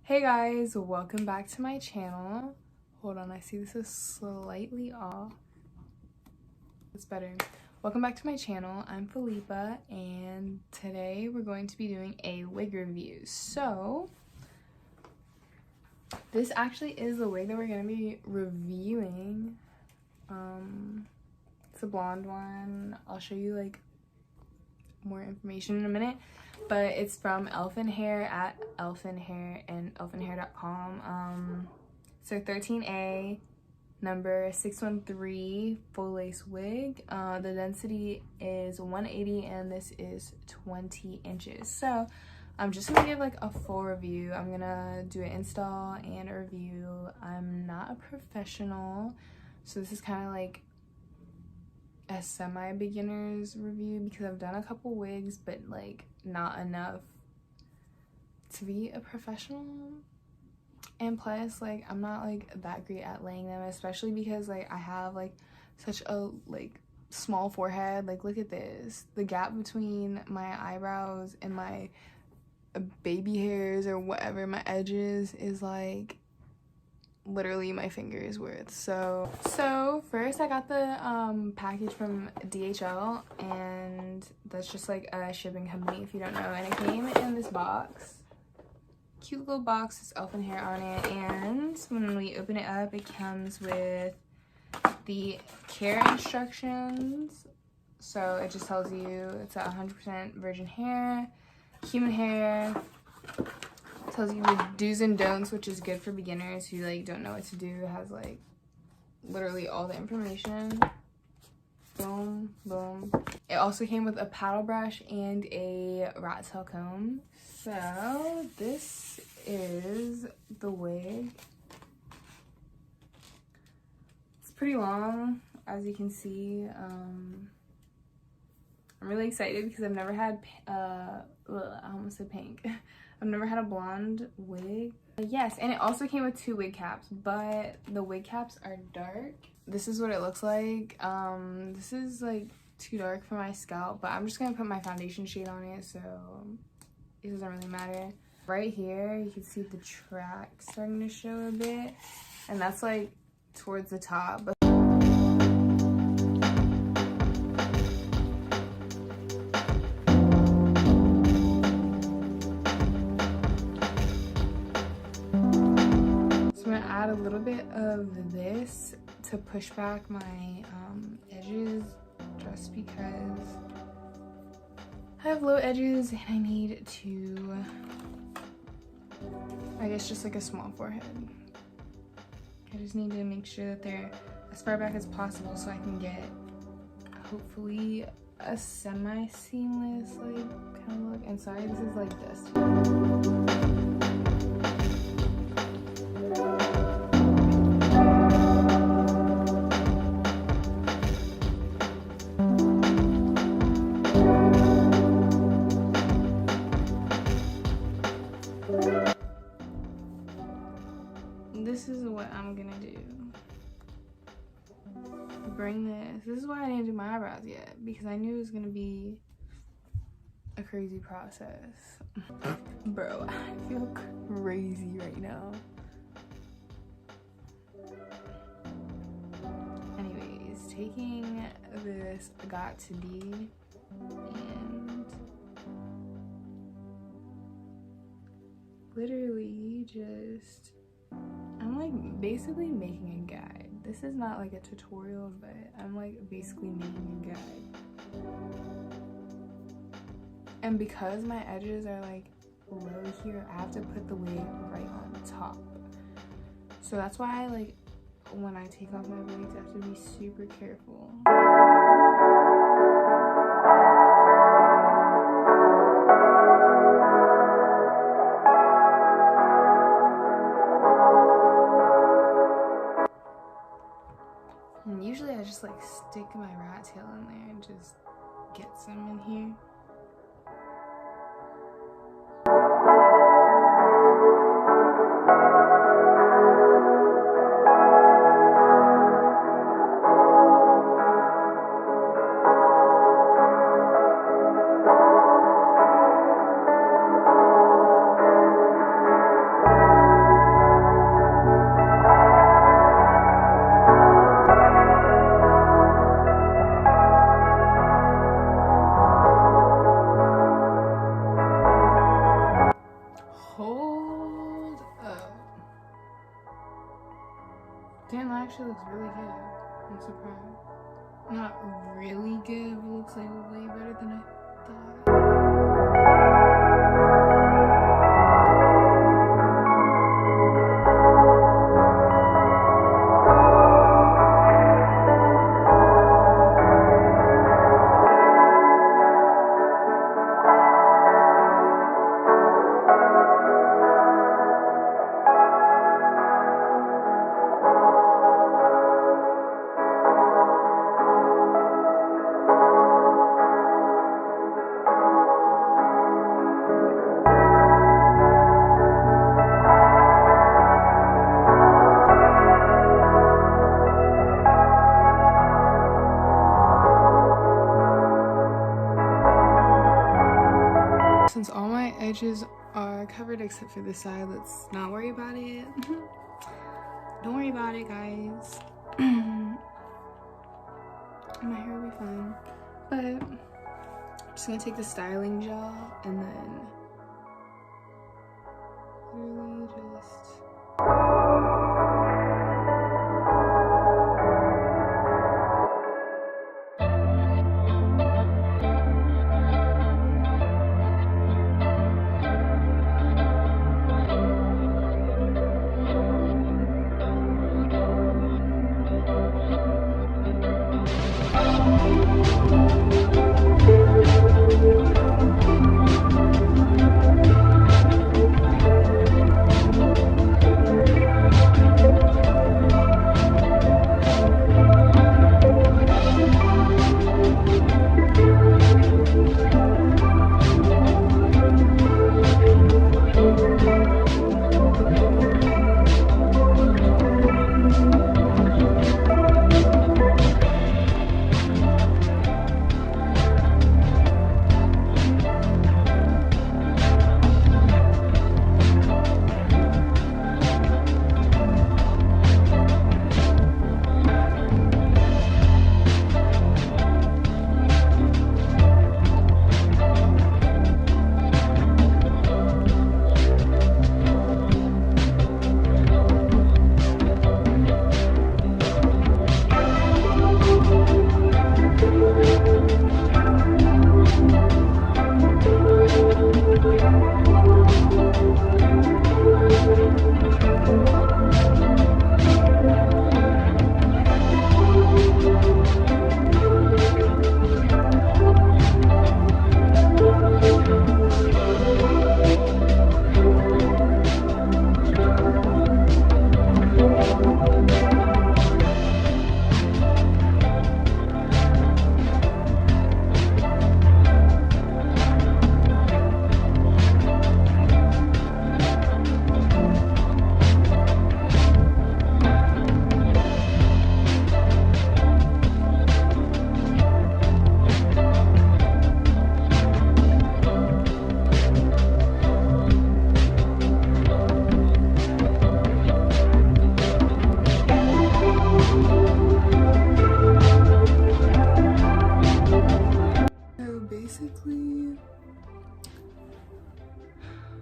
Hey guys, welcome back to my channel. Hold on, I see this is slightly off. It's better. Welcome back to my channel. I'm Felipa and today we're going to be doing a wig review. So this actually is the wig that we're going to be reviewing. It's a blonde one. I'll show you like more information in a minute, but it's from Elfinhair at Elfinhair and elfinhair.com. So 13A, number 613, full lace wig. The density is 180 and this is 20 inches. So I'm just gonna give like a full review. I'm gonna do an install and a review. I'm not a professional, so this is kind of like a semi-beginner's review because I've done a couple wigs but like not enough to be a professional, and plus like I'm not like that great at laying them, especially because like I have like such a like small forehead. Like look at this, the gap between my eyebrows and my baby hairs or whatever, my edges, is like literally my finger's worth. So first I got the package from DHL, and that's just like a shipping company if you don't know, and it came in this box, cute little box. It's Elfinhair on it, and when we open it up it comes with the care instructions. So it just tells you it's 100% virgin hair, human hair. Tells you the do's and don'ts, which is good for beginners who like don't know what to do. It has like literally all the information. Boom, boom. It also came with a paddle brush and a rat tail comb. So this is the wig. It's pretty long, as you can see. I'm really excited because I've never had I almost said pink. I've never had a blonde wig. Yes, and it also came with 2 wig caps, but the wig caps are dark. This is what it looks like. This is like too dark for my scalp, but I'm just gonna put my foundation shade on it, so it doesn't really matter. Right here, you can see the track starting to show a bit, and that's like towards the top. But add a little bit of this to push back my edges, just because I have low edges and I need to, I guess, just like a small forehead. I just need to make sure that they're as far back as possible so I can get hopefully a semi-seamless like kind of look. And sorry, this is like dusty. This is what I'm gonna do. Bring this. This is why I didn't do my eyebrows yet, because I knew it was gonna be a crazy process. Bro, I feel crazy right now. Anyways, taking this got to be, and literally just, I'm like basically making a guide. This is not like a tutorial, but I'm like basically making a guide. And because my edges are like low here, I have to put the wig right on top. So that's why like when I take off my wigs, I have to be super careful. And usually I just like stick my rat tail in there and just get some in here. Hold up. Damn, that actually looks really good. I'm surprised. Not really good, but looks like way better than I thought. Since all my edges are covered except for this side, let's not worry about it. Don't worry about it, guys. My hair will be fine. But I'm just gonna take the styling gel and then literally just...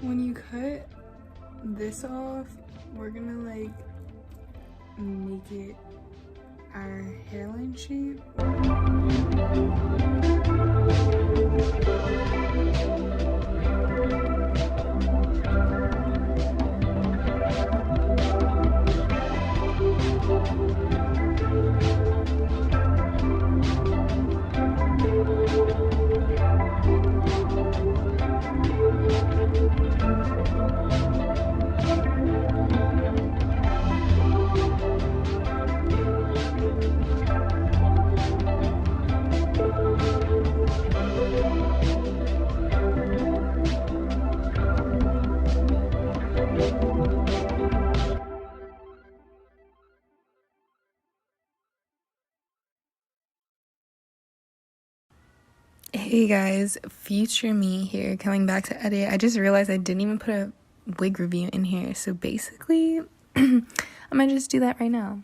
When you cut this off, we're gonna like make it our hairline shape. Hey guys, future me here, coming back to edit. I just realized I didn't even put a wig review in here, so basically I'm gonna just do that right now.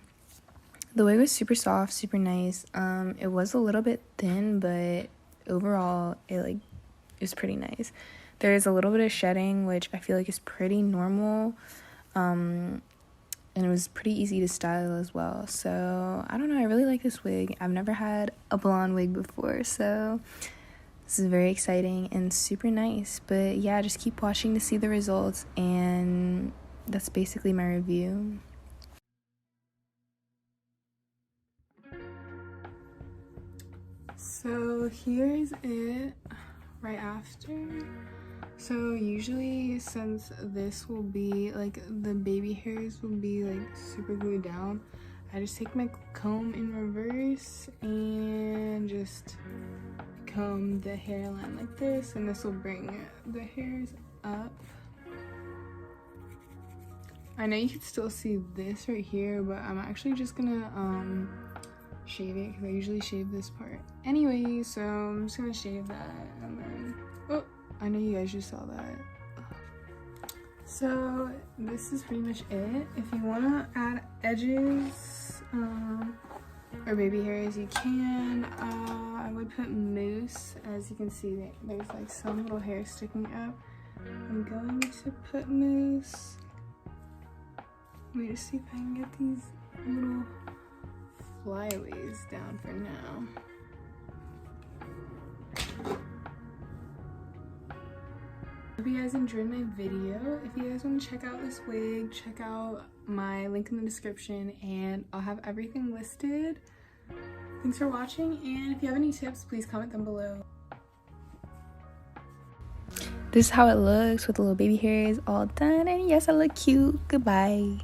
The wig was super soft, super nice. It was a little bit thin, but overall it was pretty nice. There's a little bit of shedding, which I feel like is pretty normal. And it was pretty easy to style as well. So I don't know, I really like this wig. I've never had a blonde wig before, so this is very exciting and super nice. But yeah, just keep watching to see the results, and that's basically my review. So here's it right after. So usually, since this will be like the baby hairs will be like super glued down, I just take my comb in reverse and just comb the hairline like this, and this will bring the hairs up. I know you can still see this right here, but I'm actually just gonna shave it because I usually shave this part anyway. So I'm just gonna shave that, and then oh, I know you guys just saw that. So this is pretty much it. If you want to add edges or baby hairs, you can. I would put mousse. As you can see, there's like some little hair sticking up. I'm going to put mousse. Let me just see if I can get these little flyaways down for now. Hope you guys enjoyed my video. If you guys want to check out this wig, check out my link in the description, and I'll have everything listed. Thanks for watching, and if you have any tips, please comment them below. This is how it looks with the little baby hairs all done, and yes, I look cute. Goodbye.